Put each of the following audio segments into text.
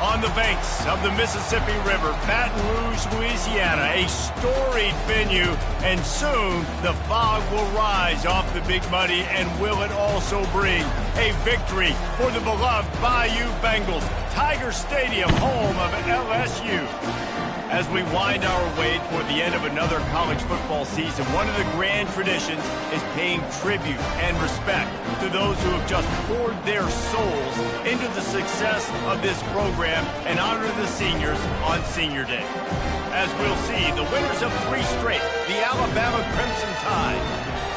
On the banks of the Mississippi River, Baton Rouge, Louisiana, a storied venue, and soon the fog will rise off the Big Muddy, and will it also bring a victory for the beloved Bayou Bengals, Tiger Stadium, home of LSU. As we wind our way toward the end of another college football season, one of the grand traditions is paying tribute and respect to those who have just poured their souls into the success of this program and honor the seniors on Senior Day. As we'll see, the winners of 3 straight, the Alabama Crimson Tide,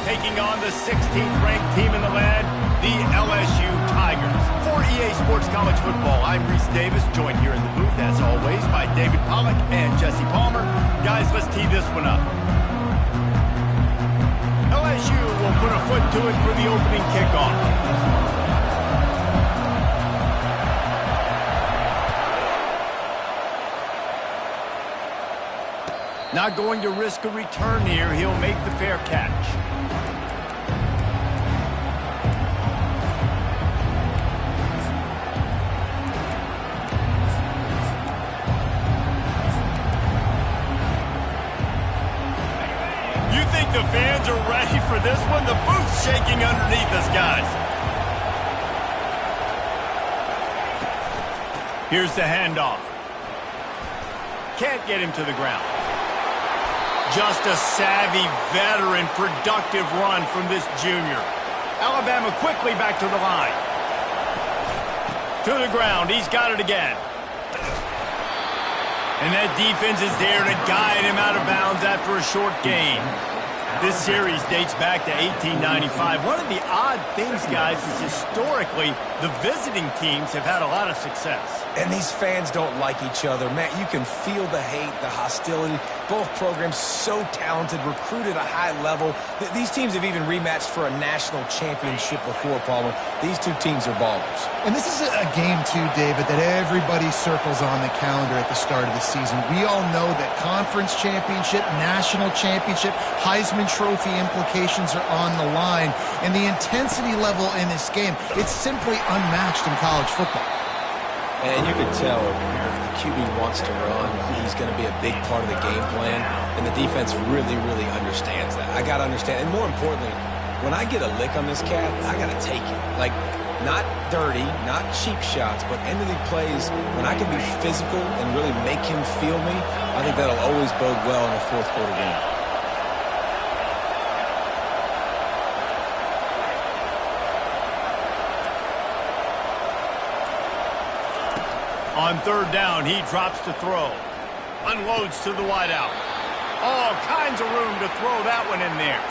taking on the 16th ranked team in the land, the LSU Tigers. For EA Sports College Football, I'm Reese Davis, joined here in the booth, as always, by David Pollack and Jesse Palmer. Guys, let's tee this one up. LSU will put a foot to it for the opening kickoff. Not going to risk a return here. He'll make the fair catch. You think the fans are ready for this one? The booth's shaking underneath us, guys. Here's the handoff. Can't get him to the ground. Just a savvy, veteran, productive run from this junior. Alabama quickly back to the line. To the ground. He's got it again. And that defense is there to guide him out of bounds after a short gain. This series dates back to 1895. One of the odd things, guys, is historically the visiting teams have had a lot of success. And these fans don't like each other. Man, you can feel the hate, the hostility. Both programs so talented, recruited at a high level. These teams have even rematched for a national championship before, Palmer. These two teams are ballers. And this is a game, too, David, that everybody circles on the calendar at the start of the season. We all know that conference championship, national championship, Heisman Trophy implications are on the line. And the intensity level in this game, it's simply unmatched in college football. And you can tell if the QB wants to run, he's going to be a big part of the game plan. And the defense really, really understands that. I got to understand. And more importantly, when I get a lick on this cat, I got to take it. Like, not dirty, not cheap shots, but end of the plays, when I can be physical and really make him feel me, I think that'll always bode well in a fourth quarter game. On third down, he drops to throw. Unloads to the wideout. All kinds of room to throw that one in there.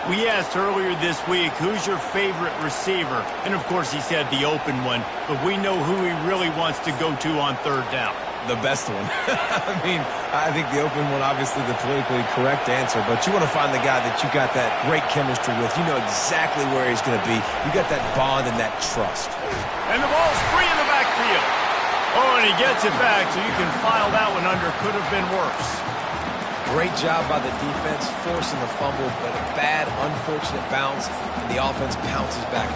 We asked earlier this week, who's your favorite receiver? And, of course, he said the open one. But we know who he really wants to go to on third down. The best one. I mean, I think the open one, obviously the politically correct answer. But you want to find the guy that you got that great chemistry with. You know exactly where he's going to be. You got that bond and that trust. And the ball's free in the backfield. Oh, and he gets it back, so you can file that one under. Could have been worse. Great job by the defense, forcing the fumble, but a bad, unfortunate bounce, and the offense pounces back.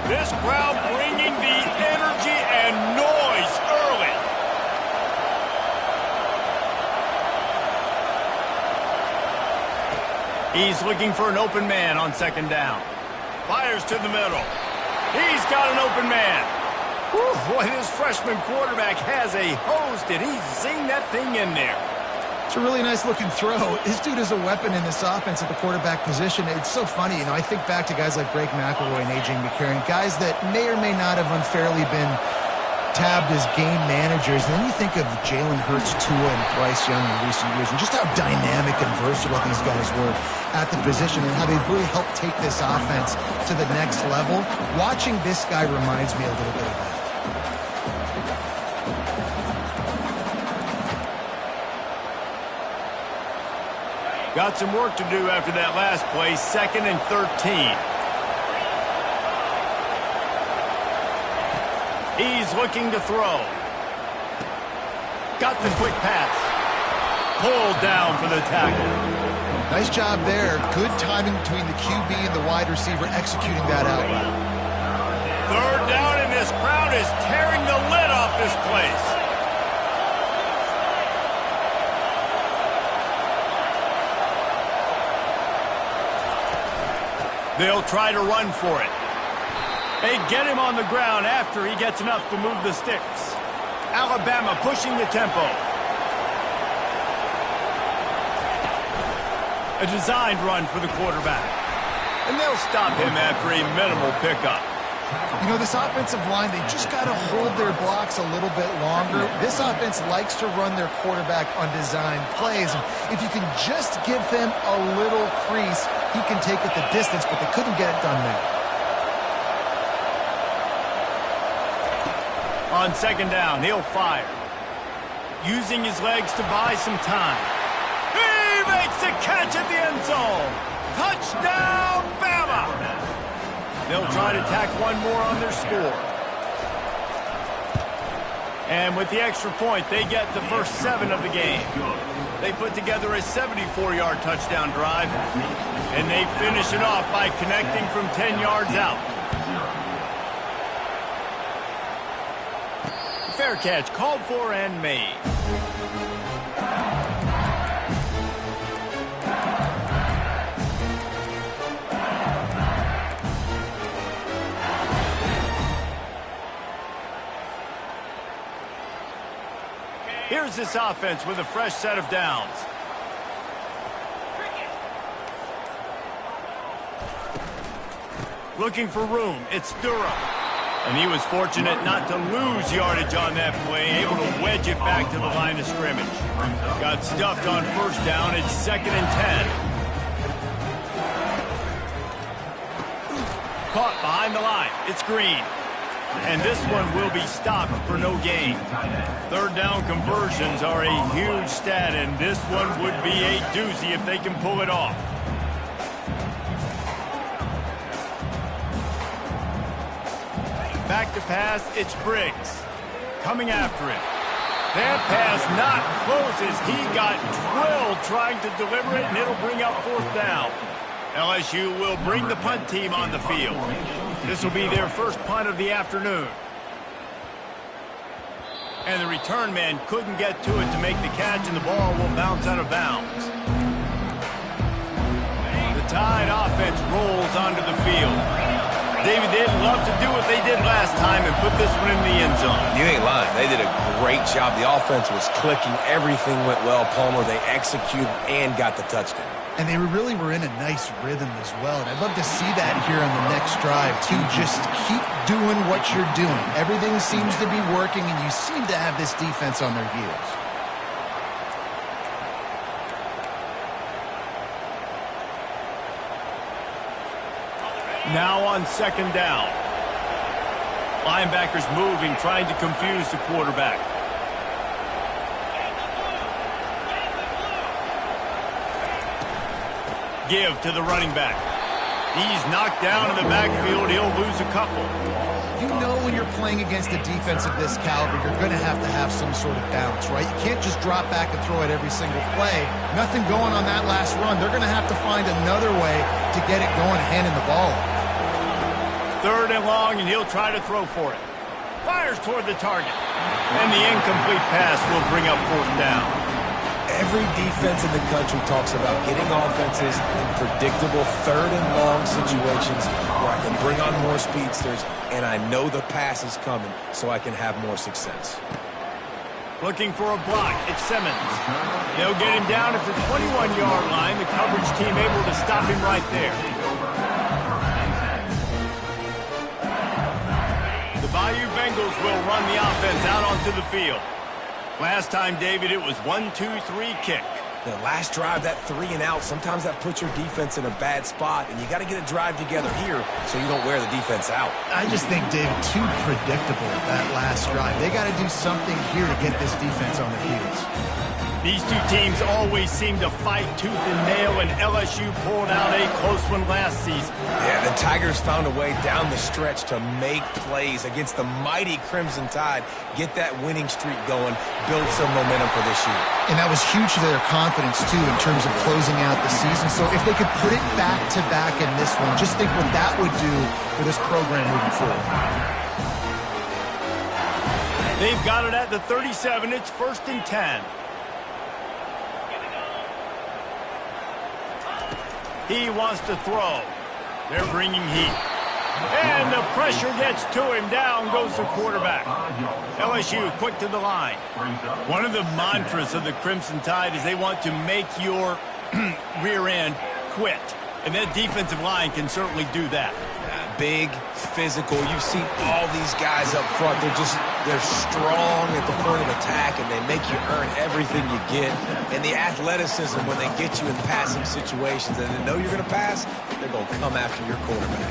This crowd bringing the energy and noise early. He's looking for an open man on second down. Fires to the middle. He's got an open man. Whew, boy, this freshman quarterback has a hose. Did he zing that thing in there? It's a really nice-looking throw. This dude is a weapon in this offense at the quarterback position. It's so funny, you know, I think back to guys like Greg McElroy and A.J. McCarron, guys that may or may not have unfairly been tabbed as game managers. And then you think of Jalen Hurts, Tua, and Bryce Young in recent years, and just how dynamic and versatile these guys were at the position and how they really helped take this offense to the next level. Watching this guy reminds me a little bit of that. Got some work to do after that last play. 2nd and 13. He's looking to throw. Got the quick pass. pulled down for the tackle. Nice job there. Good timing between the QB and the wide receiver executing that out route. Third down, and this crowd is tearing the lid off this place. They'll try to run for it. They get him on the ground after he gets enough to move the sticks. Alabama pushing the tempo. A designed run for the quarterback. And they'll stop him after a minimal pickup. You know, this offensive line, they just got to hold their blocks a little bit longer. This offense likes to run their quarterback on designed plays. And if you can just give them a little crease, he can take it the distance, but they couldn't get it done there. On second down, he'll fire. Using his legs to buy some time. He makes the catch at the end zone. Touchdown, Bama! They'll try to tack one more on their score. And with the extra point, they get the first 7 of the game. They put together a 74-yard touchdown drive, and they finish it off by connecting from 10 yards out. Fair catch called for and made. Here's this offense with a fresh set of downs. Looking for room, it's Durham. And he was fortunate not to lose yardage on that play, able to wedge it back to the line of scrimmage. Got stuffed on first down, it's 2nd and 10. Caught behind the line, it's Green. And this one will be stopped for no gain. Third down conversions are a huge stat, and this one would be a doozy if they can pull it off. Back to pass, it's Briggs. Coming after it. That pass not close as he got drilled trying to deliver it, and it'll bring up 4th down. LSU will bring the punt team on the field. This will be their first punt of the afternoon. And the return man couldn't get to it to make the catch, and the ball will bounce out of bounds. The Tide offense rolls onto the field. David, they'd love to do what they did last time and put this one in the end zone. You ain't lying. They did a great job. The offense was clicking. Everything went well, Palmer. They executed and got the touchdown. And they really were in a nice rhythm as well. And I'd love to see that here on the next drive, too. Just keep doing what you're doing. Everything seems to be working, and you seem to have this defense on their heels. Now on second down. Linebackers moving, trying to confuse the quarterback. Give to the running back. He's knocked down in the backfield. He'll lose a couple. You know when you're playing against a defense of this caliber, you're going to have some sort of balance, right? You can't just drop back and throw it every single play. Nothing going on that last run. They're going to have to find another way to get it going, handing the ball off. 3rd and long, and he'll try to throw for it. Fires toward the target. And the incomplete pass will bring up 4th down. Every defense in the country talks about getting offenses in predictable 3rd and long situations where I can bring on more speedsters, and I know the pass is coming, so I can have more success. Looking for a block, it's Simmons. They'll get him down at the 21-yard line. The coverage team able to stop him right there. The Bayou Bengals will run the offense out onto the field. Last time, David, it was 1-2-3 kick. The last drive, that 3 and out, sometimes that puts your defense in a bad spot, and you got to get a drive together here so you don't wear the defense out. I just think, David, too predictable that last drive. They got to do something here to get this defense on their heels. These two teams always seem to fight tooth and nail, and LSU pulled out a close one last season. Yeah, the Tigers found a way down the stretch to make plays against the mighty Crimson Tide, get that winning streak going, build some momentum for this year. And that was huge to their confidence, too, in terms of closing out the season. So if they could put it back-to-back in this one, just think what that would do for this program moving forward. They've got it at the 37. It's 1st and 10. He wants to throw. They're bringing heat. And the pressure gets to him. Down goes the quarterback. LSU quick to the line. One of the mantras of the Crimson Tide is they want to make your rear end quit. And that defensive line can certainly do that. Big, physical. You've seen all these guys up front. They're strong at the point of attack, and they make you earn everything you get. And the athleticism when they get you in passing situations and they know you're going to pass, they're going to come after your quarterback.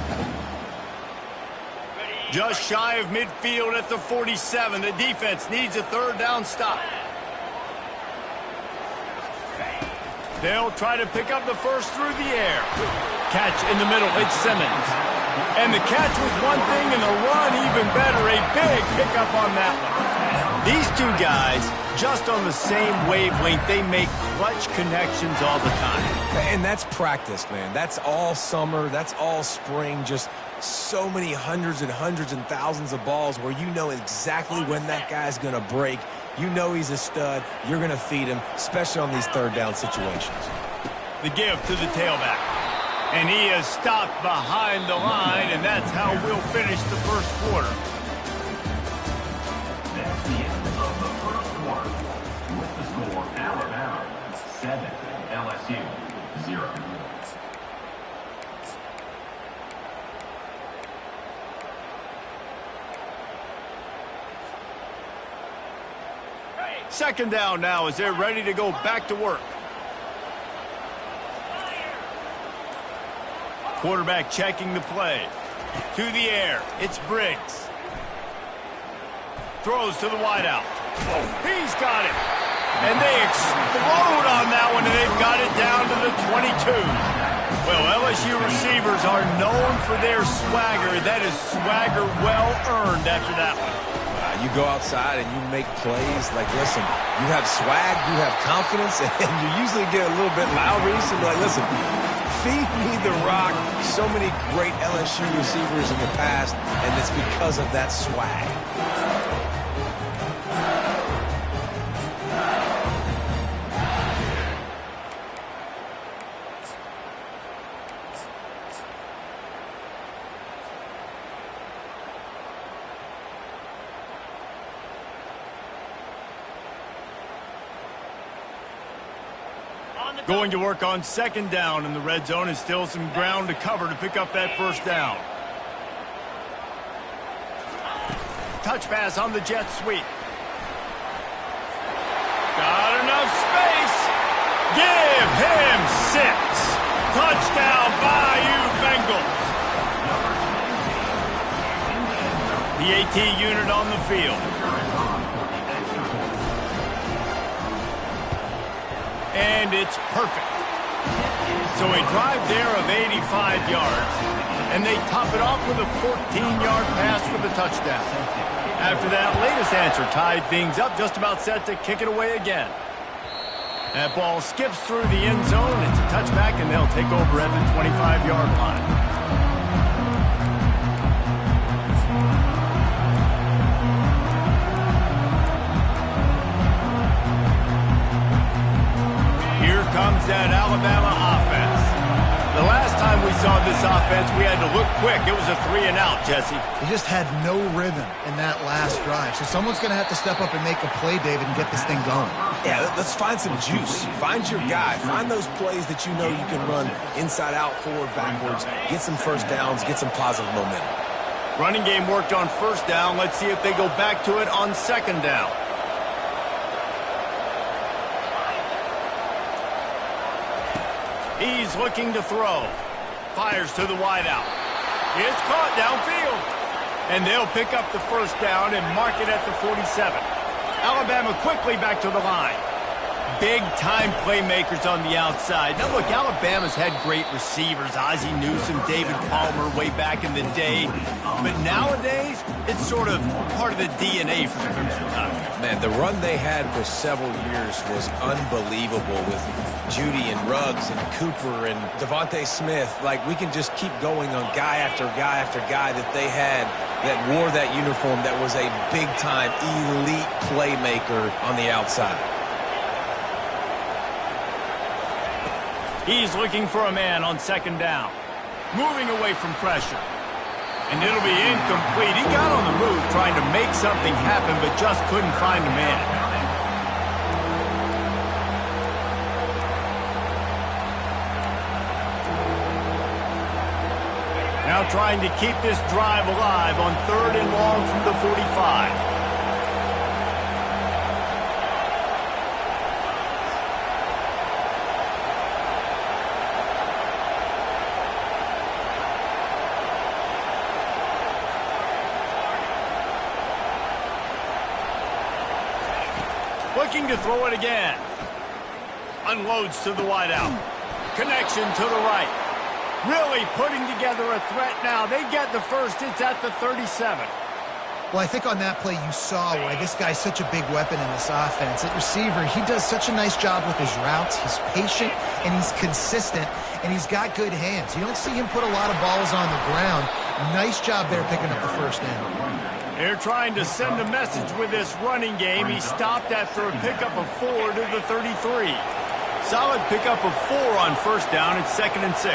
Just shy of midfield at the 47. The defense needs a 3rd down stop. They'll try to pick up the first through the air. Catch in the middle. It's Simmons. And the catch was one thing, and the run even better. A big pickup on that one. These two guys, just on the same wavelength, they make clutch connections all the time. And that's practice, man. That's all summer. That's all spring. Just so many hundreds and thousands of balls where you know exactly when that guy's going to break. You know he's a stud. You're going to feed him, especially on these 3rd down situations. The give to the tailback. And he is stopped behind the line, and that's how we'll finish the first quarter. That's the end of the first quarter. With the score, Alabama 7, LSU 0. Second down now as they're ready to go back to work. Quarterback checking the play. To the air. It's Briggs. Throws to the wideout. He's got it. And they explode on that one, and they've got it down to the 22. Well, LSU receivers are known for their swagger. That is swagger well earned after that one. You go outside and you make plays. Like, listen, you have swag, you have confidence, and you usually get a little bit loud recently. Like, listen, feed me the rock. So many great LSU receivers in the past, and it's because of that swag. Going to work on 2nd down in the red zone, and still some ground to cover to pick up that 1st down. Touch pass on the jet sweep. Got enough space. Give him 6. Touchdown, Bayou Bengals. The AT unit on the field. And it's perfect. So a drive there of 85 yards. And they top it off with a 14-yard pass for the touchdown. After that latest answer tied things up, just about set to kick it away again. That ball skips through the end zone. It's a touchback, and they'll take over at the 25-yard line. Comes that Alabama offense. The last time we saw this offense, we had to look quick. It was a 3-and-out, Jesse. They just had no rhythm in that last drive. So someone's going to have to step up and make a play, David, and get this thing going. Yeah, let's find some juice. Find your guy. Find those plays that you know you can run inside out, forward, backwards. Get some 1st downs. Get some positive momentum. Running game worked on 1st down. Let's see if they go back to it on 2nd down. He's looking to throw. Fires to the wideout. It's caught downfield. And they'll pick up the 1st down and mark it at the 47. Alabama quickly back to the line. big-time playmakers on the outside. Now, look, Alabama's had great receivers, Ozzie Newsome, David Palmer, way back in the day. But nowadays, it's sort of part of the DNA for the Crimson Tide. Man, the run they had for several years was unbelievable with Judy and Ruggs and Cooper and Devontae Smith. Like, we can just keep going on guy after guy after guy that they had that wore that uniform that was a big-time elite playmaker on the outside. He's looking for a man on second down. Moving away from pressure. And it'll be incomplete. He got on the move trying to make something happen, but just couldn't find a man. Now trying to keep this drive alive on 3rd and long from the 45. Looking to throw it again. Unloads to the wideout. Connection to the right. Really putting together a threat now. They get the first. It's at the 37. Well, I think on that play you saw why this guy's such a big weapon in this offense. At receiver, he does such a nice job with his routes. He's patient, and he's consistent, and he's got good hands. You don't see him put a lot of balls on the ground. Nice job there picking up the first down. They're trying to send a message with this running game. He stopped after a pickup of 4 to the 33. Solid pickup of 4 on first down. It's 2nd and 6.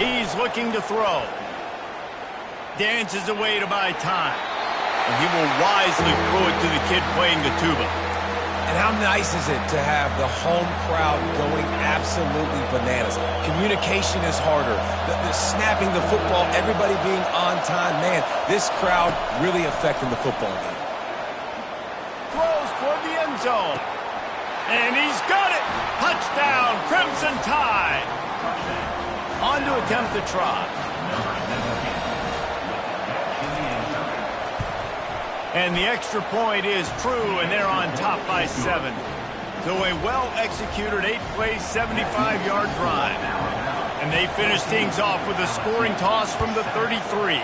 He's looking to throw. Dances away to buy time. And he will wisely throw it to the kid playing the tuba. And how nice is it to have the home crowd going absolutely bananas? Communication is harder. The snapping the football, everybody being on time. Man, this crowd really affecting the football game. Throws toward the end zone. And he's got it. Touchdown, Crimson Tide. On to attempt the try. And the extra point is true, and they're on top by 7. So a well-executed 8-play, 75-yard drive. And they finish things off with a scoring toss from the 33.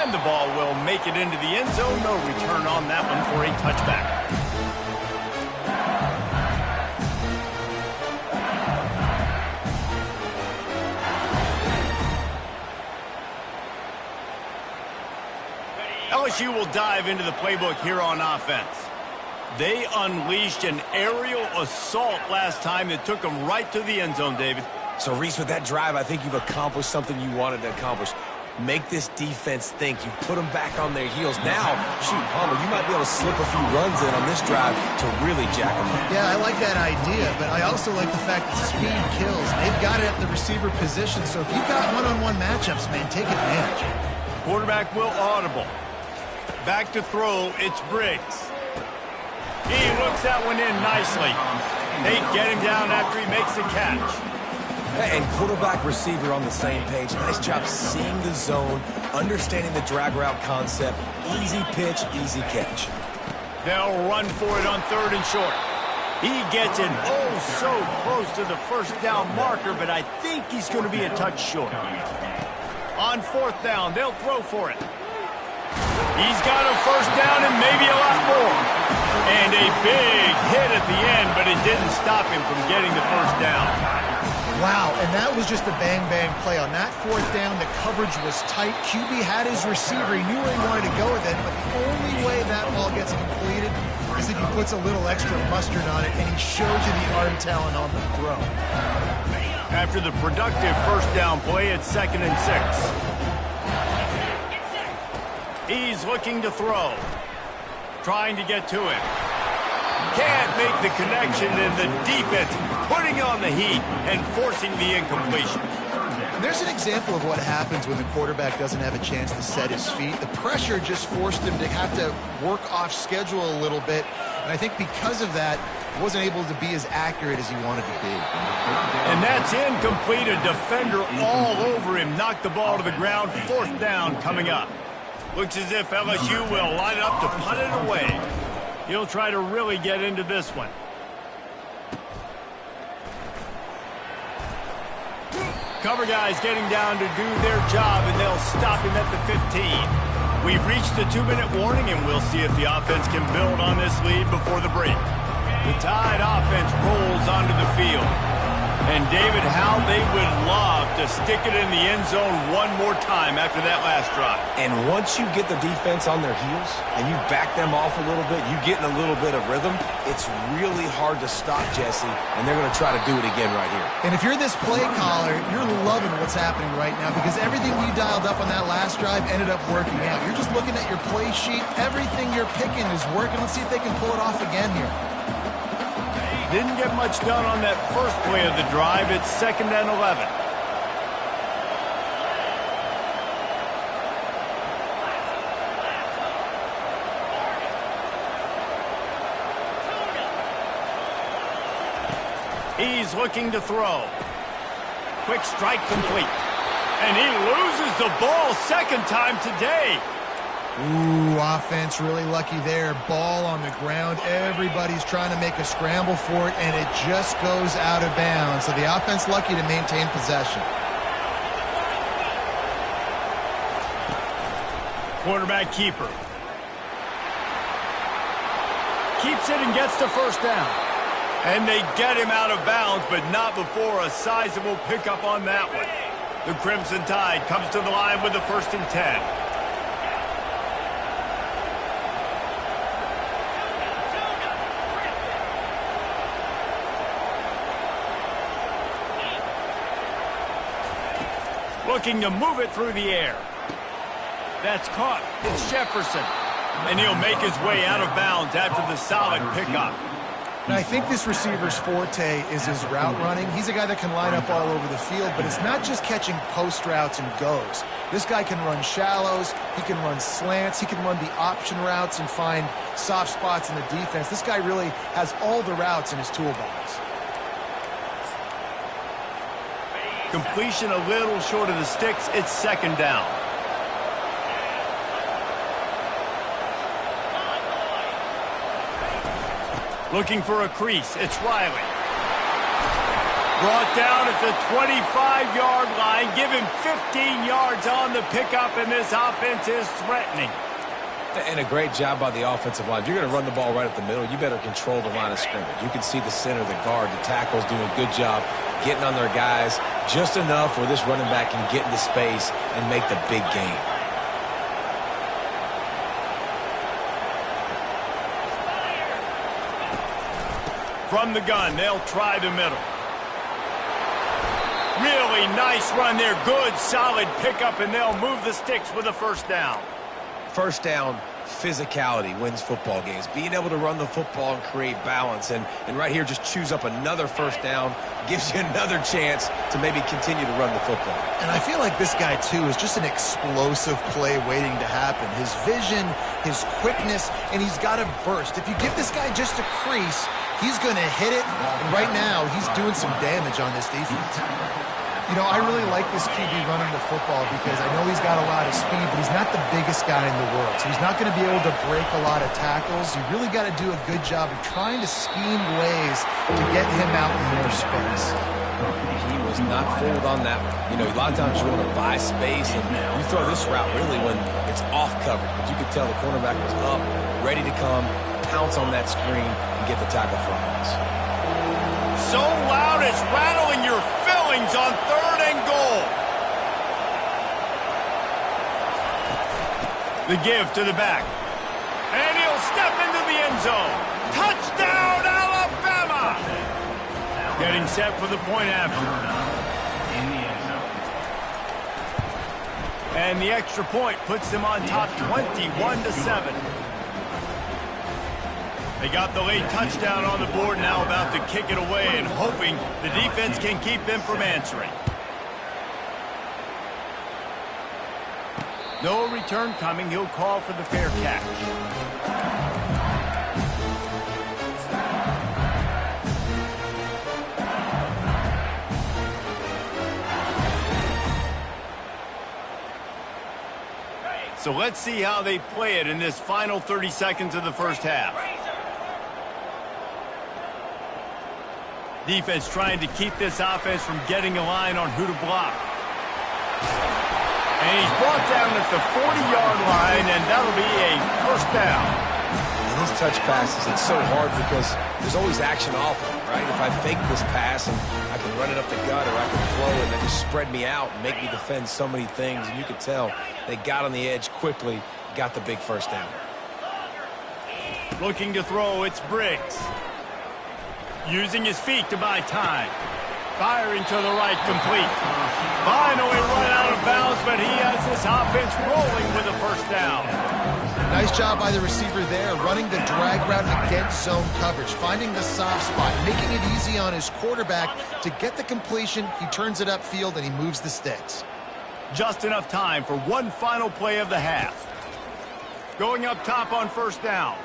And the ball will make it into the end zone. No return on that one for a touchback. LSU will dive into the playbook here on offense. They unleashed an aerial assault last time that took them right to the end zone, David. So, Reese, with that drive, I think you've accomplished something you wanted to accomplish. Make this defense think. You've put them back on their heels. Now, shoot, Palmer, you might be able to slip a few runs in on this drive to really jack them up. Yeah, I like that idea, but I also like the fact that speed kills. They've got it at the receiver position, so if you've got one-on-one matchups, man, take advantage. Quarterback will audible. Back to throw, it's Briggs. He looks that one in nicely. They get him down after he makes the catch. And quarterback receiver on the same page. Nice job seeing the zone, understanding the drag route concept. Easy pitch, easy catch. They'll run for it on 3rd and short. He gets it so close to the first down marker, but I think he's going to be a touch short. On 4th down, they'll throw for it. He's got a first down and maybe a lot more. And a big hit at the end, but it didn't stop him from getting the first down. Wow, and that was just a bang-bang play. On that 4th down, the coverage was tight. QB had his receiver. He knew where he wanted to go with it, but the only way that ball gets completed is if he puts a little extra mustard on it, and he shows you the arm talent on the throw. After the productive first down play, it's 2nd and 6. He's looking to throw. Trying to get to him. Can't make the connection, and the defense putting on the heat and forcing the incompletion. And there's an example of what happens when the quarterback doesn't have a chance to set his feet. The pressure just forced him to have to work off schedule a little bit. And I think because of that, wasn't able to be as accurate as he wanted to be. And that's incomplete. A defender all over him. Knocked the ball to the ground. 4th down coming up. Looks as if LSU will line up to punt it away. He'll try to really get into this one. Cover guys getting down to do their job, and they'll stop him at the 15. We've reached the 2-minute warning, and we'll see if the offense can build on this lead before the break. The Tide offense rolls onto the field. And, David, how they would love to stick it in the end zone one more time after that last drive. And once you get the defense on their heels and you back them off a little bit, you get in a little bit of rhythm, it's really hard to stop, Jesse, and they're going to try to do it again right here. And if you're this play caller, you're loving what's happening right now because everything you dialed up on that last drive ended up working out. You're just looking at your play sheet. Everything you're picking is working. Let's see if they can pull it off again here. Didn't get much done on that first play of the drive. It's 2nd and 11. He's looking to throw. Quick strike complete. And he loses the ball 2nd time today. Ooh, offense really lucky there. Ball on the ground. Everybody's trying to make a scramble for it, and it just goes out of bounds. So the offense lucky to maintain possession. Quarterback keeper. Keeps it and gets the 1st down. And they get him out of bounds, but not before a sizable pickup on that one. The Crimson Tide comes to the line with the 1st and 10. Looking to move it through the air. That's caught. It's Jefferson. And he'll make his way out of bounds after the solid pickup. Now, I think this receiver's forte is his route running. He's a guy that can line up all over the field, but it's not just catching post routes and goes. This guy can run shallows. He can run slants. He can run the option routes and find soft spots in the defense. This guy really has all the routes in his toolbox. Completion a little short of the sticks. It's 2nd down. Looking for a crease. It's Riley. Brought down at the 25-yard line. Give him 15 yards on the pickup, and this offense is threatening. And a great job by the offensive line. If you're going to run the ball right up the middle, you better control the line of scrimmage. You can see the center, the guard, the tackles doing a good job getting on their guys just enough where this running back can get into space and make the big game. From the gun, they'll try the middle. Really nice run there. Good, solid pickup, and they'll move the sticks with a 1st down. 1st down, physicality wins football games. Being able to run the football and create balance. And right here, just choose up another 1st down. Gives you another chance to maybe continue to run the football. And I feel like this guy, too, is just an explosive play waiting to happen. His vision, his quickness, and he's got a burst. If you give this guy just a crease, he's going to hit it. And right now, he's doing some damage on this defense. You know, I really like this QB running the football because I know he's got a lot of speed, but he's not the biggest guy in the world. So he's not going to be able to break a lot of tackles. You really got to do a good job of trying to scheme ways to get him out in more space. He was not fooled on that one. You know, a lot of times you want to buy space, and you throw this route really when it's off coverage. But you could tell the cornerback was up, ready to come, pounce on that screen, and get the tackle for a loss. So loud it's rattling your fillings on 3rd and goal. The give to the back. And he'll step into the end zone. Touchdown, Alabama! Getting set for the point after. In the end zone. And the extra point puts them on top 21-7. They got the late touchdown on the board, now about to kick it away and hoping the defense can keep them from answering. No return coming. He'll call for the fair catch. So let's see how they play it in this final 30 seconds of the first half. Defense trying to keep this offense from getting a line on who to block. And he's brought down at the 40-yard line, and that'll be a first down. In these touch passes, it's so hard because there's always action off of it, right? If I fake this pass and I can run it up the gut, or I can throw it and then just spread me out and make me defend so many things, and you could tell they got on the edge quickly, got the big first down. Looking to throw, it's Briggs. Using his feet to buy time. Firing to the right, complete. Finally run out of bounds, but he has this offense rolling with a first down. Nice job by the receiver there, running the drag route against zone coverage, finding the soft spot, making it easy on his quarterback to get the completion. He turns it upfield, and he moves the sticks. Just enough time for one final play of the half. Going up top on first down.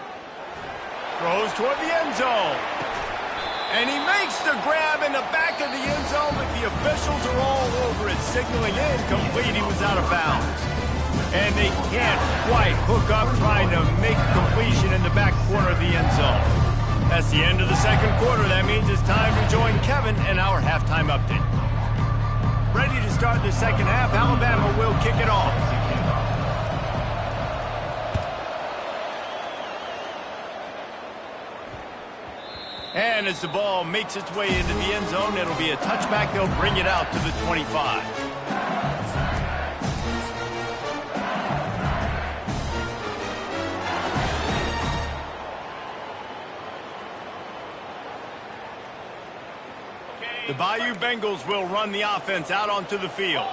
Throws toward the end zone. And he makes the grab in the back of the end zone, but the officials are all over it, signaling incomplete. He was out of bounds. And they can't quite hook up trying to make a completion in the back corner of the end zone. That's the end of the second quarter. That means it's time to join Kevin and our halftime update. Ready to start the second half. Alabama will kick it off. And as the ball makes its way into the end zone, it'll be a touchback. They'll bring it out to the 25. The Bayou Bengals will run the offense out onto the field.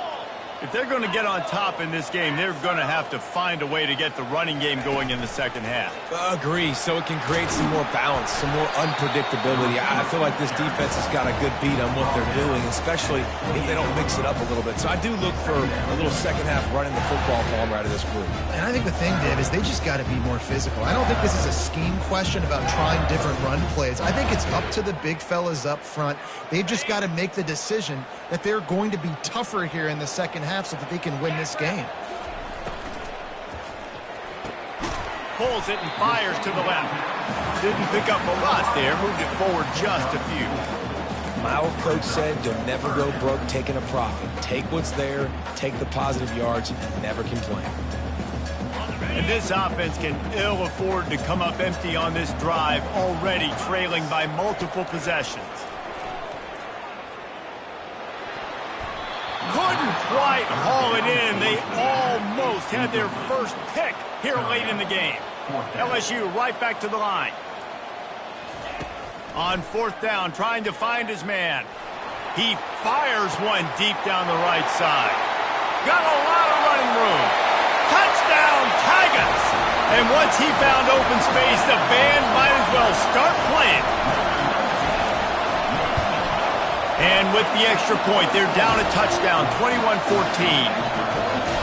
If they're going to get on top in this game, they're going to have to find a way to get the running game going in the second half. Agree, so it can create some more balance, some more unpredictability. I feel like this defense has got a good beat on what they're doing, especially if they don't mix it up a little bit. So I do look for a little second half running the football from out of this group. And I think the thing, Dave, is they just got to be more physical. I don't think this is a scheme question about trying different run plays. I think it's up to the big fellas up front. They've just got to make the decision that they're going to be tougher here in the second half so that they can win this game. Pulls it and fires to the left. Didn't pick up a lot there. Moved it forward just a few. My old coach said, you'll never go broke taking a profit. Take what's there, take the positive yards, and never complain. And this offense can ill afford to come up empty on this drive, already trailing by multiple possessions. Couldn't quite haul it in. They almost had their first pick here late in the game. LSU right back to the line. On fourth down, trying to find his man. He fires one deep down the right side. Got a lot of running room. Touchdown, Tigers! And once he found open space, the band might as well start playing. And with the extra point, they're down a touchdown, 21-14.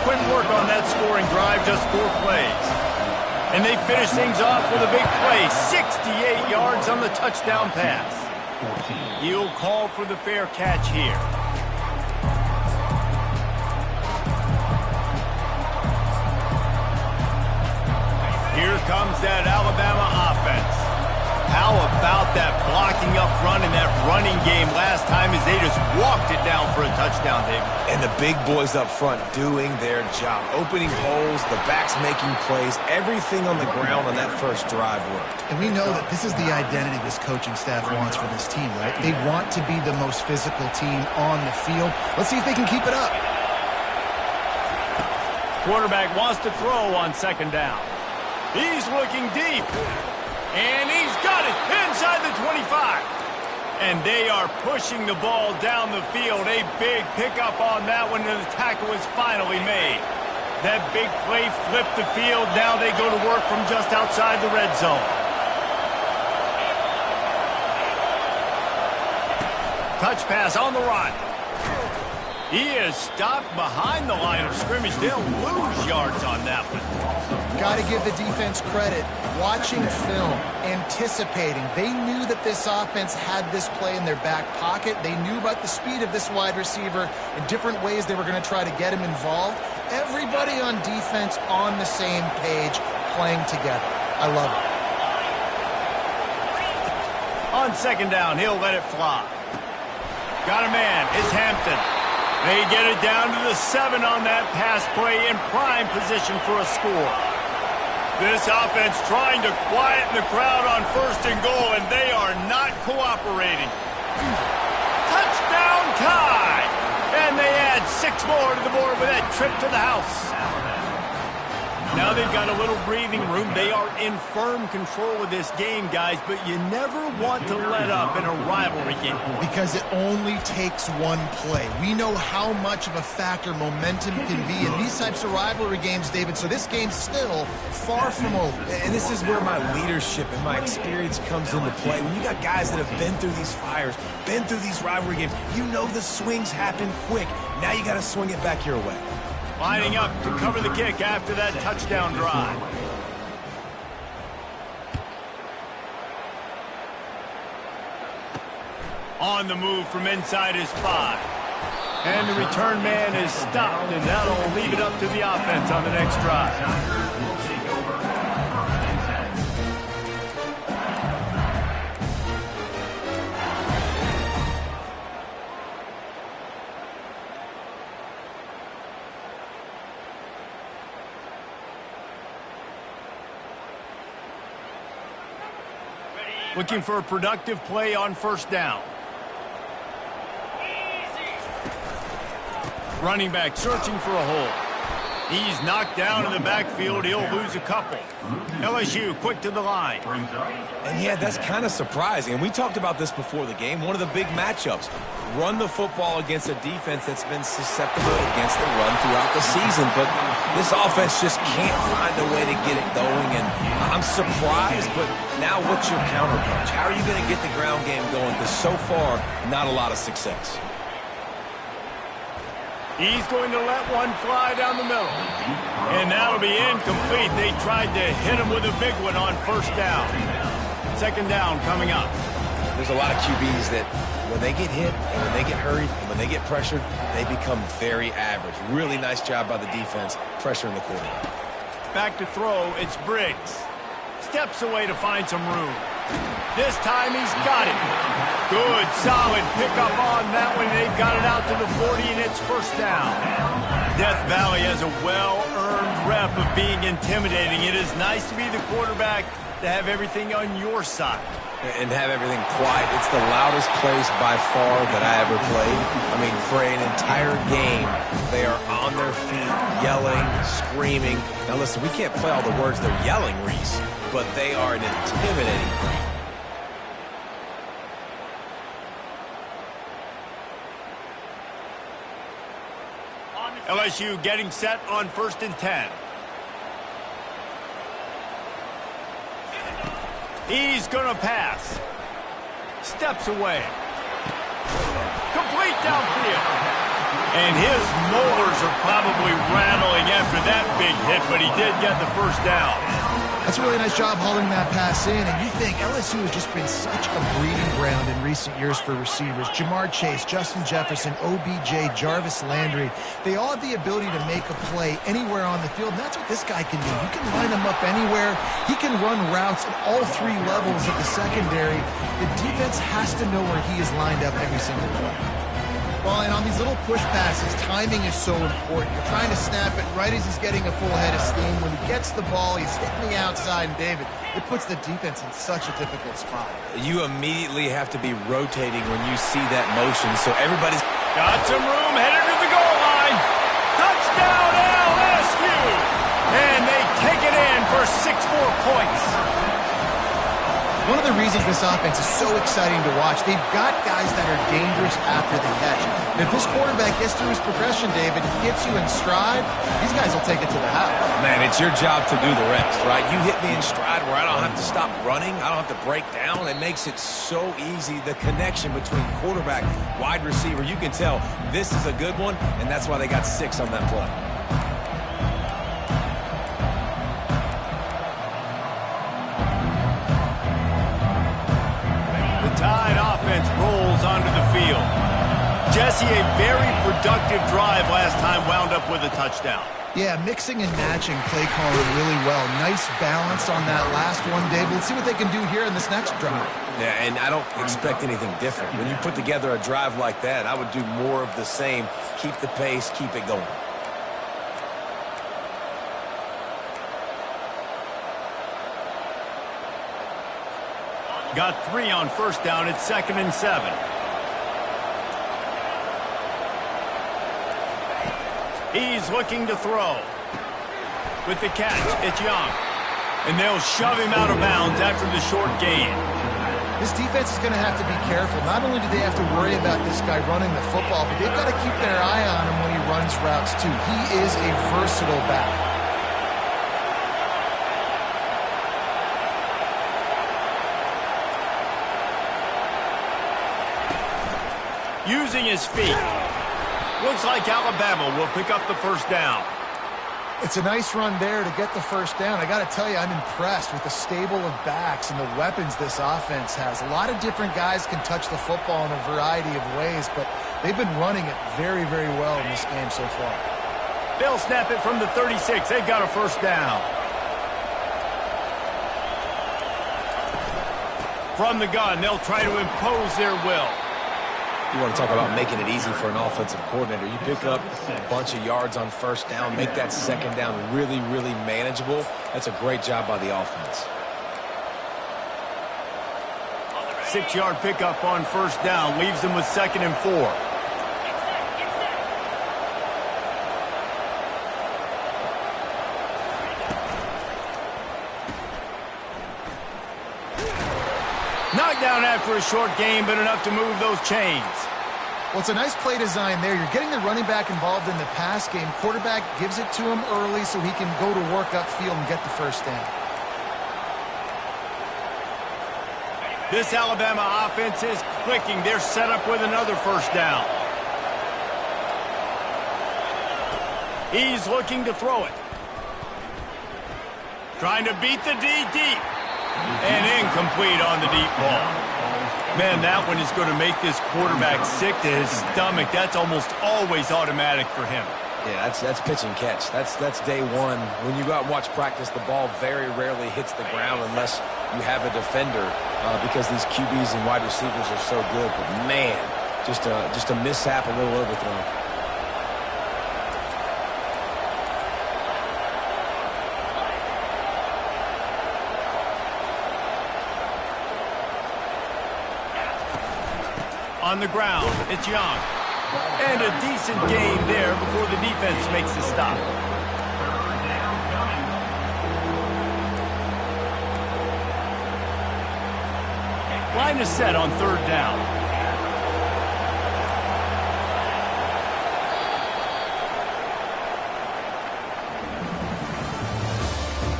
Quick work on that scoring drive, just 4 plays. And they finish things off with a big play, 68 yards on the touchdown pass. He'll call for the fair catch here. Here comes that Alabama offense. How about that blocking up front and that running game last time as they just walked it down for a touchdown, David? And the big boys up front doing their job. Opening holes, the backs making plays, everything on the ground on that first drive worked. And we know that this is the identity this coaching staff wants for this team, right? They want to be the most physical team on the field. Let's see if they can keep it up. Quarterback wants to throw on second down. He's looking deep. And he's got it inside the 25. And they are pushing the ball down the field. A big pickup on that one, and the tackle is finally made. That big play flipped the field. Now they go to work from just outside the red zone. Touch pass on the run. He is stopped behind the line of scrimmage. They'll lose yards on that one. Got to give the defense credit. Watching film, anticipating. They knew that this offense had this play in their back pocket. They knew about the speed of this wide receiver and different ways they were going to try to get him involved. Everybody on defense on the same page, playing together. I love it. On second down, he'll let it fly. Got a man. It's Hampton. They get it down to the 7 on that pass play in prime position for a score. This offense trying to quieten the crowd on first and goal, and they are not cooperating. Touchdown tie! And they add 6 more to the board with that trip to the house. Now they've got a little breathing room. They are in firm control of this game, guys, but you never want to let up in a rivalry game. Because it only takes one play. We know how much of a factor momentum can be in these types of rivalry games, David, so this game's still far from over. And this is where my leadership and my experience comes into play. When you got guys that have been through these fires, been through these rivalry games, you know the swings happen quick. Now you got to swing it back your way. Lining up to cover the kick after that touchdown drive. On the move from inside his 5. And the return man is stopped, and that'll leave it up to the offense on the next drive. Looking for a productive play on first down. Running back searching for a hole. He's knocked down in the backfield. He'll lose a couple. LSU quick to the line. And yeah, that's kind of surprising. And we talked about this before the game. One of the big matchups. Run the football against a defense that's been susceptible against the run throughout the season. But this offense just can't find a way to get it going. And I'm surprised, but now what's your counterpunch? How are you going to get the ground game going? Because so far, not a lot of success. He's going to let one fly down the middle. And that'll be incomplete. They tried to hit him with a big one on first down. Second down coming up. There's a lot of QBs that when they get hit and when they get hurried and when they get pressured, they become very average. Really nice job by the defense, pressuring the quarterback. Back to throw, it's Briggs. Steps away to find some room. This time he's got it. Good, solid pickup on that one. They've got it out to the 40, and it's first down. Death Valley has a well-earned rep of being intimidating. It is nice to be the quarterback, to have everything on your side. And have everything quiet. It's the loudest place by far that I ever played. I mean, for an entire game, they are on their feet, yelling, screaming. Now listen, we can't play all the words they're yelling, Reese, but they are an intimidating crowd. LSU getting set on 1st and 10. He's going to pass. Steps away. Complete downfield. And his molars are probably rattling after that big hit, but he did get the first down. That's a really nice job hauling that pass in, and you think LSU has just been such a breeding ground in recent years for receivers. Jamar Chase, Justin Jefferson, OBJ, Jarvis Landry, they all have the ability to make a play anywhere on the field, and that's what this guy can do. You can line him up anywhere. He can run routes at all 3 levels of the secondary. The defense has to know where he is lined up every single play. Well, and on these little push passes, timing is so important. You're trying to snap it right as he's getting a full head of steam. When he gets the ball, he's hitting the outside, and David, it puts the defense in such a difficult spot. You immediately have to be rotating when you see that motion, so everybody's got some room, headed to the goal line. Touchdown, LSU! And they take it in for 6 more points. One of the reasons this offense is so exciting to watch, they've got guys that are dangerous after the catch. And if this quarterback gets through his progression, David, and gets you in stride, these guys will take it to the house. Man, it's your job to do the rest, right? You hit me in stride where I don't have to stop running. I don't have to break down. It makes it so easy. The connection between quarterback, wide receiver, you can tell this is a good one, and that's why they got 6 on that play. Tide offense rolls onto the field. Jesse, a very productive drive last time, wound up with a touchdown. Yeah, mixing and matching play calling really well. Nice balance on that last one, Dave. Let's see what they can do here in this next drive. Yeah, and I don't expect anything different. When you put together a drive like that, I would do more of the same. Keep the pace, keep it going. Got 3 on first down. It's 2nd and 7. He's looking to throw. With the catch, it's Young. And they'll shove him out of bounds after the short gain. This defense is going to have to be careful. Not only do they have to worry about this guy running the football, but they've got to keep their eye on him when he runs routes too. He is a versatile back. Using his feet. Looks like Alabama will pick up the first down. It's a nice run there to get the first down. I got to tell you, I'm impressed with the stable of backs and the weapons this offense has. A lot of different guys can touch the football in a variety of ways, but they've been running it very, very well in this game so far. They'll snap it from the 36. They've got a first down. From the gun, they'll try to impose their will. You want to talk about making it easy for an offensive coordinator. You pick up a bunch of yards on first down, make that second down really, really manageable. That's a great job by the offense. 6-yard pickup on first down leaves them with 2nd and 4. Knocked down after a short gain, but enough to move those chains. Well, it's a nice play design there. You're getting the running back involved in the pass game. Quarterback gives it to him early so he can go to work upfield and get the first down. This Alabama offense is clicking. They're set up with another first down. He's looking to throw it. Trying to beat the D deep. And incomplete on the deep ball. Man, that one is going to make this quarterback sick to his stomach. That's almost always automatic for him. Yeah, that's pitch and catch. That's day one. When you go out and watch practice, the ball very rarely hits the ground unless you have a defender because these QBs and wide receivers are so good. But, man, just a mishap, a little overthrown. On the ground, it's Young. And a decent gain there before the defense makes the stop. Line is set on 3rd down.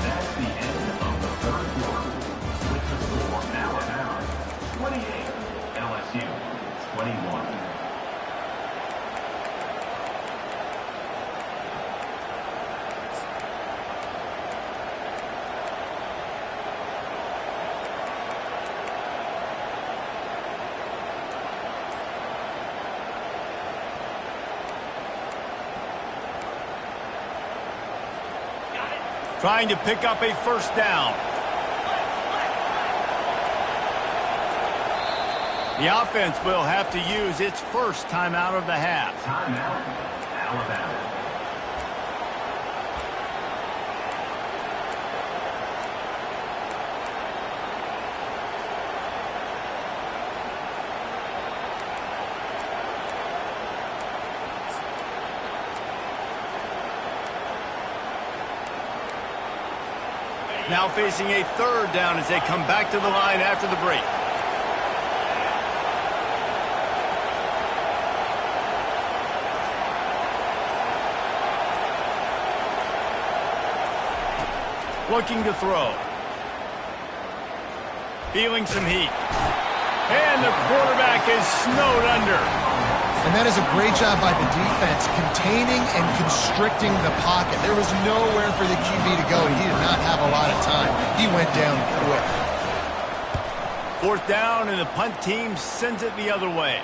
That's the end of the 3rd quarter. With the score, Alabama 28, LSU 21. Trying to pick up a first down. The offense will have to use its first timeout of the half. Timeout, Alabama. Now facing a 3rd down as they come back to the line after the break. Looking to throw. Feeling some heat. And the quarterback is snowed under. And that is a great job by the defense, containing and constricting the pocket. There was nowhere for the QB to go. He did not have a lot of time. He went down quick. 4th down, and the punt team sends it the other way.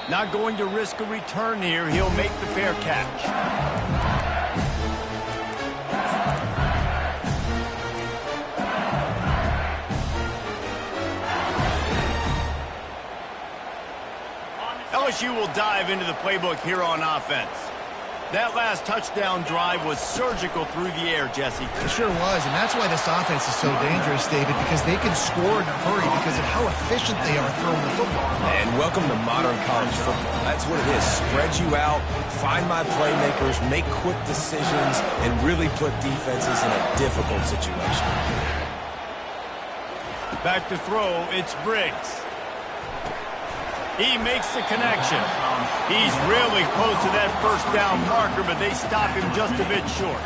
Not going to risk a return here. He'll make the fair catch. LSU will dive into the playbook here on offense. That last touchdown drive was surgical through the air, Jesse. It sure was, and that's why this offense is so dangerous, David, because they can score in a hurry because of how efficient they are throwing the football. And welcome to modern college football. That's what it is. Spread you out, find my playmakers, make quick decisions, and really put defenses in a difficult situation. Back to throw, it's Briggs. He makes the connection. He's really close to that first down marker, but they stop him just a bit short.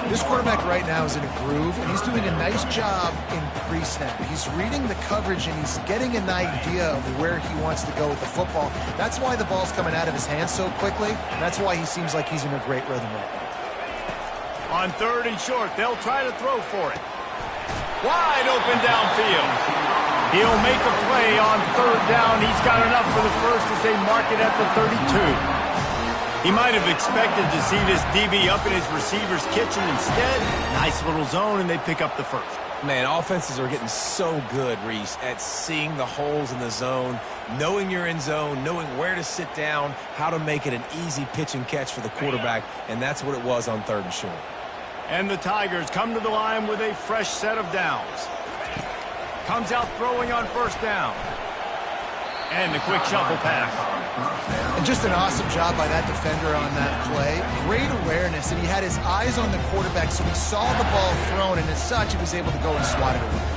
This quarterback right now is in a groove, and he's doing a nice job in pre-snap. He's reading the coverage, and he's getting an idea of where he wants to go with the football. That's why the ball's coming out of his hands so quickly, and that's why he seems like he's in a great rhythm right now. On 3rd and short, they'll try to throw for it. Wide open downfield. He'll make a play on 3rd down. He's got enough for the first as they mark it at the 32. He might have expected to see this DB up in his receiver's kitchen. Instead, nice little zone, and they pick up the first. Man, offenses are getting so good, Reese, at seeing the holes in the zone, knowing you're in zone, knowing where to sit down, how to make it an easy pitch and catch for the quarterback, and that's what it was on 3rd and short. And the Tigers come to the line with a fresh set of downs. Comes out throwing on 1st down. And the quick shuffle pass. And just an awesome job by that defender on that play. Great awareness, and he had his eyes on the quarterback, so he saw the ball thrown, and as such, he was able to go and swat it away.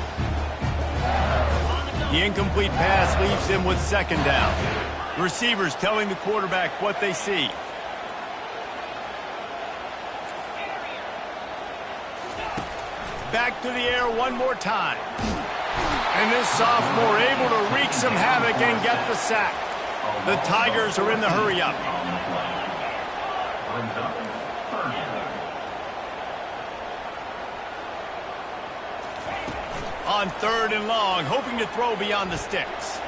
The incomplete pass leaves him with 2nd down. The receivers telling the quarterback what they see. Back to the air one more time. And this sophomore able to wreak some havoc and get the sack. The Tigers are in the hurry-up. On 3rd and long, hoping to throw beyond the sticks.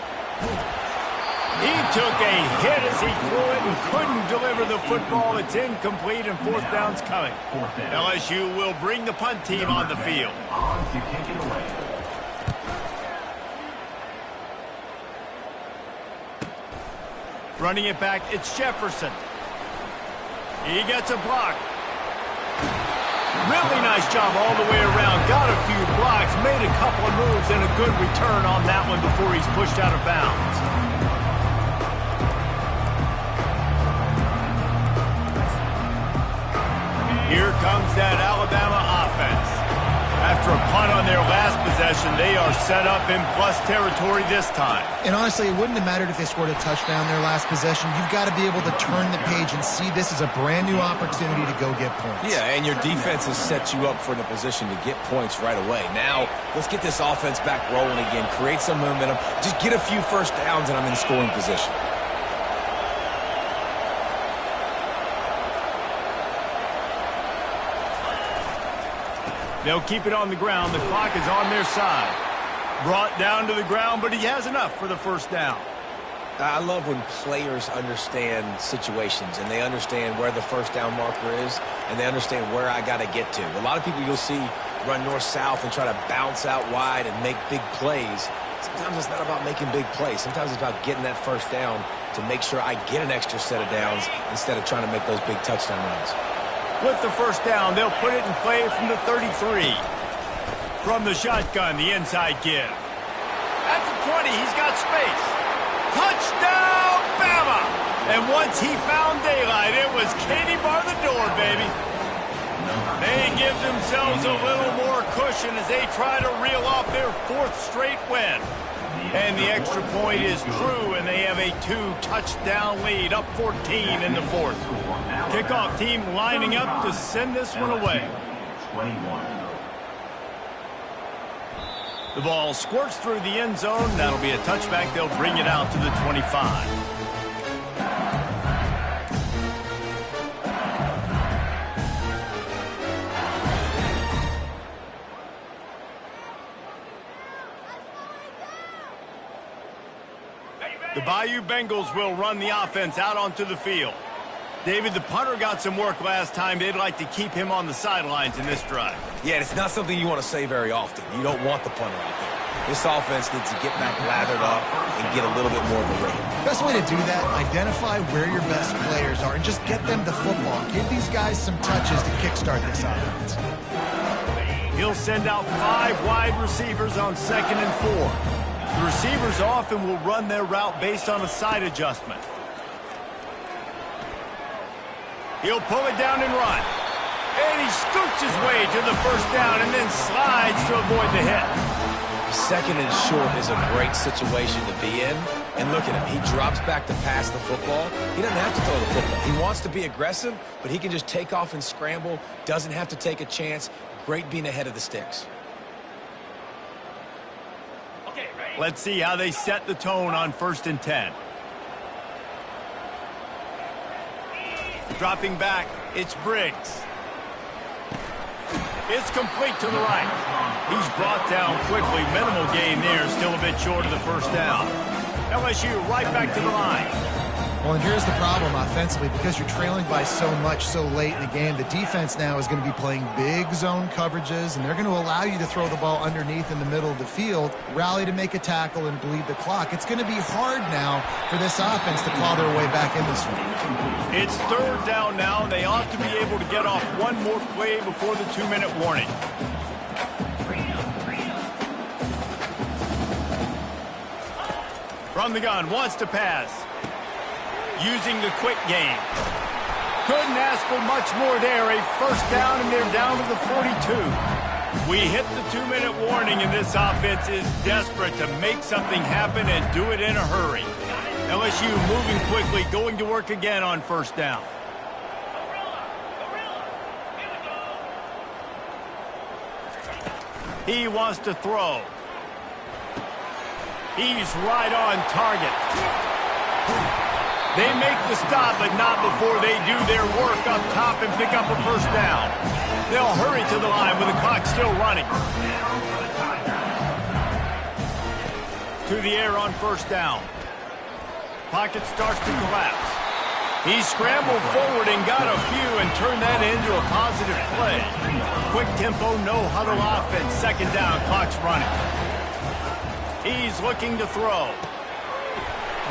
He took a hit as he threw it and couldn't deliver the football. It's incomplete, and 4th down's coming. LSU will bring the punt team on the field. Running it back, it's Jefferson. He gets a block. Really nice job all the way around. Got a few blocks, made a couple of moves, and a good return on that one before he's pushed out of bounds. Here comes that Alabama offense. After a punt on their last possession, they are set up in plus territory this time. And honestly, it wouldn't have mattered if they scored a touchdown their last possession. You've got to be able to turn the page and see this as a brand new opportunity to go get points. Yeah, and your defense has set you up for the position to get points right away. Now, let's get this offense back rolling again, create some momentum, just get a few 1st downs, and I'm in scoring position. They'll keep it on the ground. The clock is on their side. Brought down to the ground, but he has enough for the 1st down. I love when players understand situations and they understand where the 1st down marker is and they understand where I got to get to. A lot of people you'll see run north-south and try to bounce out wide and make big plays. Sometimes it's not about making big plays. Sometimes it's about getting that 1st down to make sure I get an extra set of downs instead of trying to make those big touchdown runs. With the 1st down, they'll put it in play from the 33. From the shotgun, the inside give. At the 20, he's got space. Touchdown, Bama! And once he found daylight, it was Katie bar the door, baby. They give themselves a little more cushion as they try to reel off their 4th straight win. And the extra point is true, and they have a 2-touchdown lead, up 14 in the 4th. Kickoff team lining up to send this one away. The ball squirts through the end zone. That'll be a touchback. They'll bring it out to the 25. The Bayou Bengals will run the offense out onto the field. David, the punter got some work last time. They'd like to keep him on the sidelines in this drive. Yeah, it's not something you want to say very often. You don't want the punter out there. This offense needs to get back lathered up and get a little bit more of a rhythm. Best way to do that, identify where your best players are and just get them the football. Give these guys some touches to kickstart this offense. He'll send out 5 wide receivers on 2nd and 4. The receivers often will run their route based on a side adjustment. He'll pull it down and run. And he scoots his way to the first down and then slides to avoid the hit. 2nd and short is a great situation to be in. And look at him. He drops back to pass the football. He doesn't have to throw the football. He wants to be aggressive, but he can just take off and scramble. Doesn't have to take a chance. Great being ahead of the sticks. Let's see how they set the tone on 1st and 10. Dropping back, it's Briggs. It's complete to the right. He's brought down quickly. Minimal gain there, still a bit short of the first down. LSU right back to the line. Well, and here's the problem offensively. Because you're trailing by so much so late in the game, the defense now is going to be playing big zone coverages, and they're going to allow you to throw the ball underneath in the middle of the field, rally to make a tackle, and bleed the clock. It's going to be hard now for this offense to claw their way back in this one. It's 3rd down now. They ought to be able to get off one more play before the 2-minute warning. From the gun, wants to pass. Using the quick game. Couldn't ask for much more there. A first down, and they're down to the 42. We hit the 2-minute warning, and this offense is desperate to make something happen and do it in a hurry. LSU moving quickly, going to work again on 1st down. He wants to throw. He's right on target. They make the stop, but not before they do their work up top and pick up a first down. They'll hurry to the line with the clock still running. To the air on 1st down. Pocket starts to collapse. He scrambled forward and got a few and turned that into a positive play. Quick tempo, no huddle offense. 2nd down, clock's running. He's looking to throw.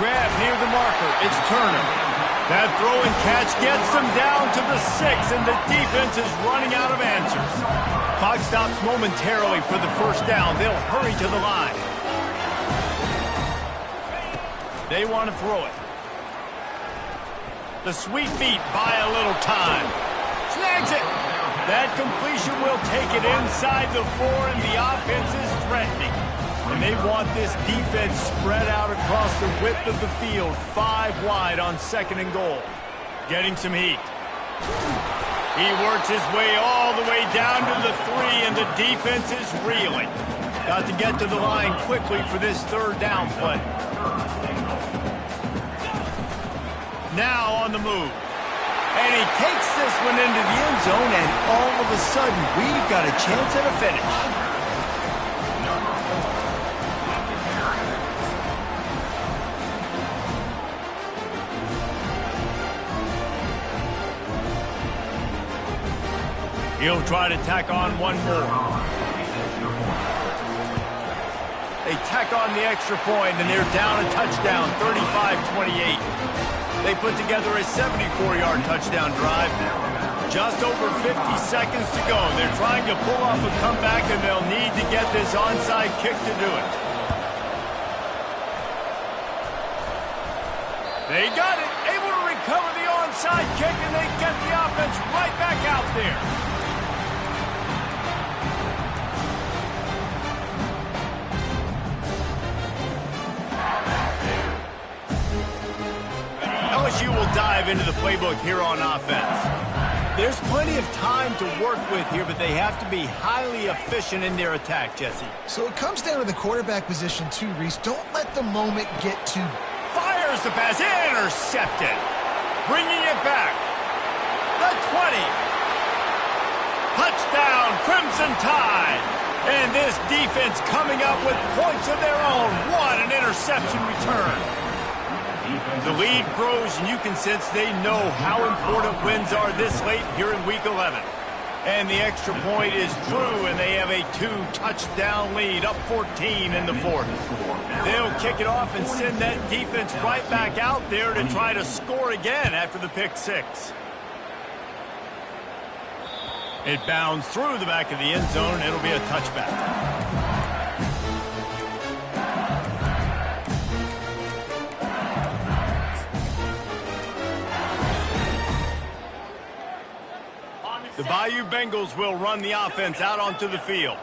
Grab near the marker. It's Turner. That throw and catch gets them down to the 6, and the defense is running out of answers. Clock stops momentarily for the first down. They'll hurry to the line. They want to throw it. The sweet feet buy a little time. Snags it. That completion will take it inside the 4, and the offense is threatening. And they want this defense spread out across the width of the field, 5 wide on 2nd and goal. Getting some heat. He works his way all the way down to the 3, and the defense is reeling. Got to get to the line quickly for this 3rd down play. Now on the move. And he takes this one into the end zone, and all of a sudden, we've got a chance at a finish. He'll try to tack on one more. They tack on the extra point, and they're down a touchdown, 35-28. They put together a 74-yard touchdown drive. Just over 50 seconds to go. They're trying to pull off a comeback, and they'll need to get this onside kick to do it. They got it. Able to recover the onside kick, and they get the offense right back out there. LSU will dive into the playbook here on offense. There's plenty of time to work with here, but they have to be highly efficient in their attack, Jesse. So it comes down to the quarterback position too, Reese. Don't let the moment get too... Fires the pass, intercepted. Bringing it back. The 20. Touchdown, Crimson Tide. And this defense coming up with points of their own. What an interception return. The lead grows, and you can sense they know how important wins are this late here in Week 11. And the extra point is true, and they have a 2-touchdown lead, up 14 in the fourth. They'll kick it off and send that defense right back out there to try to score again after the pick six. It bounds through the back of the end zone. It'll be a touchback. The Bayou Bengals will run the offense out onto the field.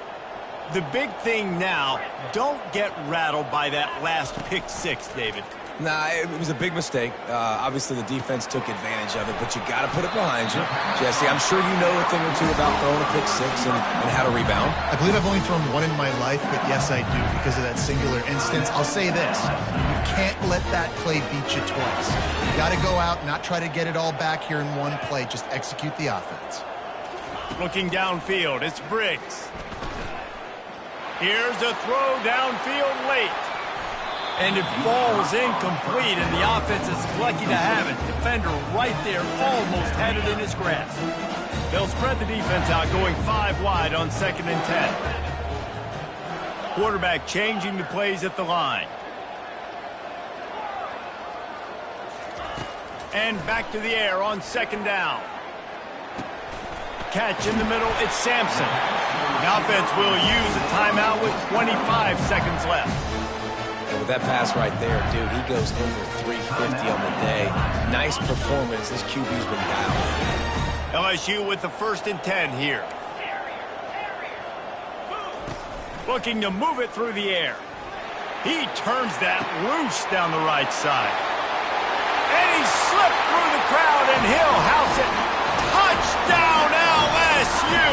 The big thing now, don't get rattled by that last pick six, David. Nah, it was a big mistake. Obviously, the defense took advantage of it, but you got to put it behind you. Jesse, I'm sure you know a thing or two about throwing a pick six and how to rebound. I believe I've only thrown one in my life, but yes, I do because of that singular instance. I'll say this. You can't let that play beat you twice. You got to go out, not try to get it all back here in one play. Just execute the offense. Looking downfield, it's Briggs. Here's a throw downfield late. And it falls incomplete, and the offense is lucky to have it. Defender right there almost had it in his grasp. They'll spread the defense out, going 5 wide on 2nd and 10. Quarterback changing the plays at the line. And back to the air on 2nd down. Catch in the middle, it's Sampson. The offense will use a timeout with 25 seconds left. And with that pass right there, dude, he goes over 350 on the day. Nice performance. This QB's been dialed. LSU with the 1st and 10 here. Looking to move it through the air. He turns that loose down the right side. And he slipped through the crowd, and he'll house it. Touchdown, LSU!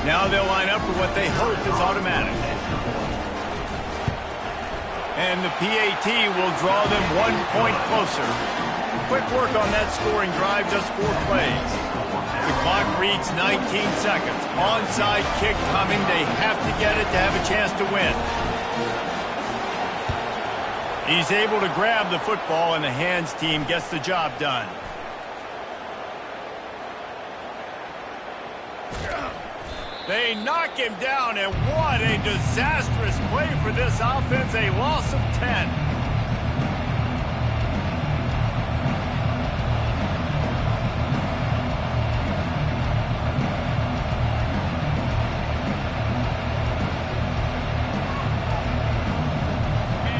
Now they'll line up for what they hope is automatic. And the PAT will draw them 1 point closer. Quick work on that scoring drive, just 4 plays. The clock reads 19 seconds. Onside kick coming. They have to get it to have a chance to win. He's able to grab the football, and the hands team gets the job done. They knock him down, and what a disastrous play for this offense. A loss of 10.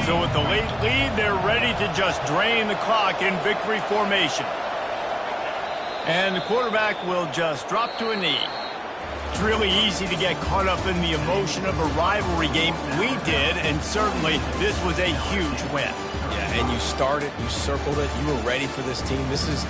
So with the late lead, they're ready to just drain the clock in victory formation. And the quarterback will just drop to a knee. It's really easy to get caught up in the emotion of a rivalry game. We did, and certainly this was a huge win. Yeah, and you started, you circled it, you were ready for this team. This is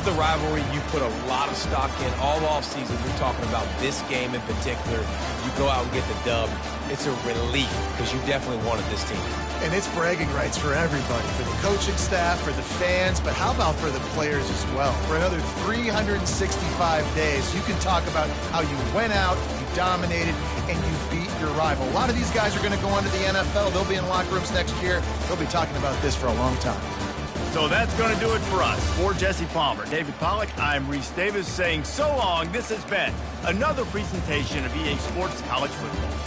the rivalry you put a lot of stock in all offseason. We're talking about this game in particular. You go out and get the dub. It's a relief because you definitely wanted this team. And it's bragging rights for everybody, for the coaching staff, for the fans, but how about for the players as well? For another 365 days, you can talk about how you went out, you dominated, and you beat your rival. A lot of these guys are going to go on to the NFL. They'll be in locker rooms next year. They'll be talking about this for a long time. So that's going to do it for us. For Jesse Palmer, David Pollack, I'm Reese Davis saying so long. This has been another presentation of EA Sports College Football.